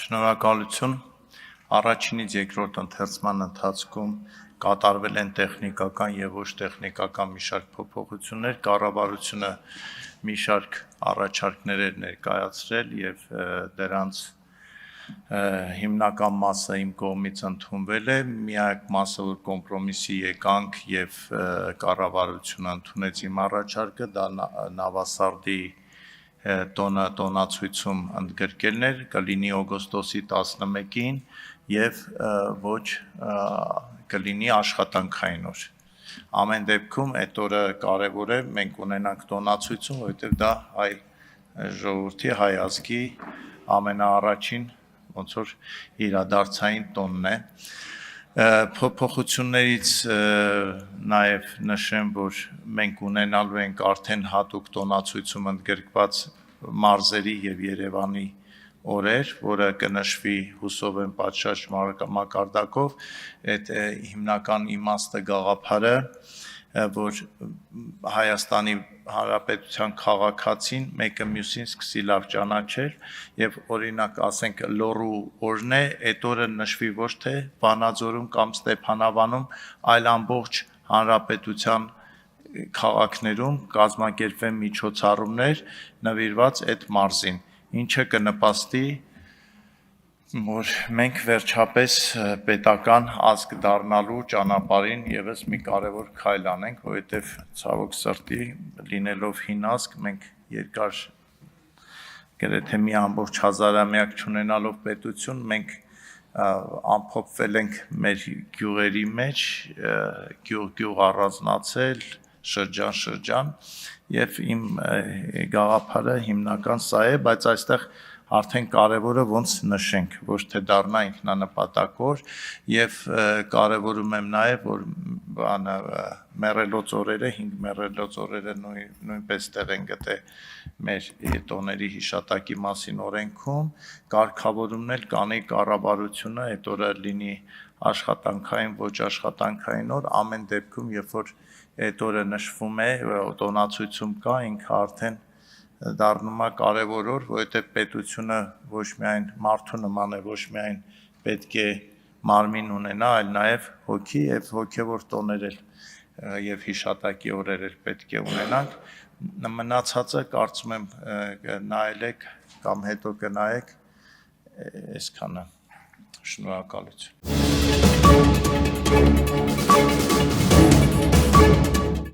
Շնորհակալություն առաջինից երկրորդ ընթերցման ընթացքում կատարվել են տեխնիկական եւ ոչ տեխնիկական մի շարք փոփոխություններ, կառավարությունը մի շարք առաջարկներ էր ներկայացրել եւ դրանց հիմնական մասը իմ կողմից ընդունվել է, միակ մասը որ կոմպրոմիսի եկանք եւ կառավարությունը ընդունեց իմ առաջարկը, դա Նավասարդի տոնացույցում ընդգրկելն էր, կլինի օգոստոսի 11-ին եւ ոչ կլինի աշխատանքային օր։ Ամեն դեպքում այդ օրը կարևոր է մենք ունենանք տոնացույցում, որովհետեւ դա հայ ժողովրդի հայ ազգի ամենաառաջին ոնց որ իրադարձային տոնն է։ Փոփոխություններից նաև նշեմ, որ մենք ունենալու ենք արդեն հատուկ տոնացույցում ընդգրկված մարզերի եւ Երևանի օրեր, որը կնշվի հուսով եմ պատշաճ մակարդակով, այդ հիմնական իմաստը գաղափարը, որ Հայաստանի Հանրապետության քաղաքացին մեկը մյուսին սկսի լավ ճանաչել եւ օրինակ ասենք լոռու օրն է, այդ օրը նշվի ոչ թե Վանաձորում կամ Ստեփանավանում, այլ ամբողջ հանրապետության քաղաքներում կազմակերպվեն միջոցառումներ նվիրված այդ մարզին, ինչը կնպաստի որ մենք վերջապես պետական ազգ դառնալու ճանապարհին եւս մի կարևոր քայլ անենք, որովհետեւ ցավոք սրտի լինելով հին ազգ մենք երկար գրեթե մի ամբողջ հազարամյակ չունենալով պետություն մենք ամփոփվել ենք մեր գյուղերի մեջ, գյուղ առանձնացել, շրջան եւ իմ գաղափարը հիմնական սա է, բայց այստեղ արդեն կարևորը ոնց նշենք, ոչ թե դառնա ինքնանպատակոր եւ կարևորում եմ նաեւ որ մեռելոց օրերը 5 մեռելոց օրերը նույնպես տեղ են գտե մեր տոների հիշատակի մասին օրենքում կարգավորումն էլ կանի կառավարությունը այդ օրը լինի աշխատանքային ոչ աշխատանքային օր ամեն դեպքում երբ որ այդ օրը նշվում է տոնացույցում կա ինքը արդեն դառնում է կարևոր օր, որովհետև պետությունը ոչ միայն մարդու նման է, ոչ միայն պետք է մարմին ունենա, այլ նաև հոգի եւ հոգեվոր տոներ էլ եւ հիշատակի օրեր էլ պետք է ունենանք։ Մնացածը կարծում եմ նայեք կամ հետո կնայեք այսքանը։ Շնորհակալություն։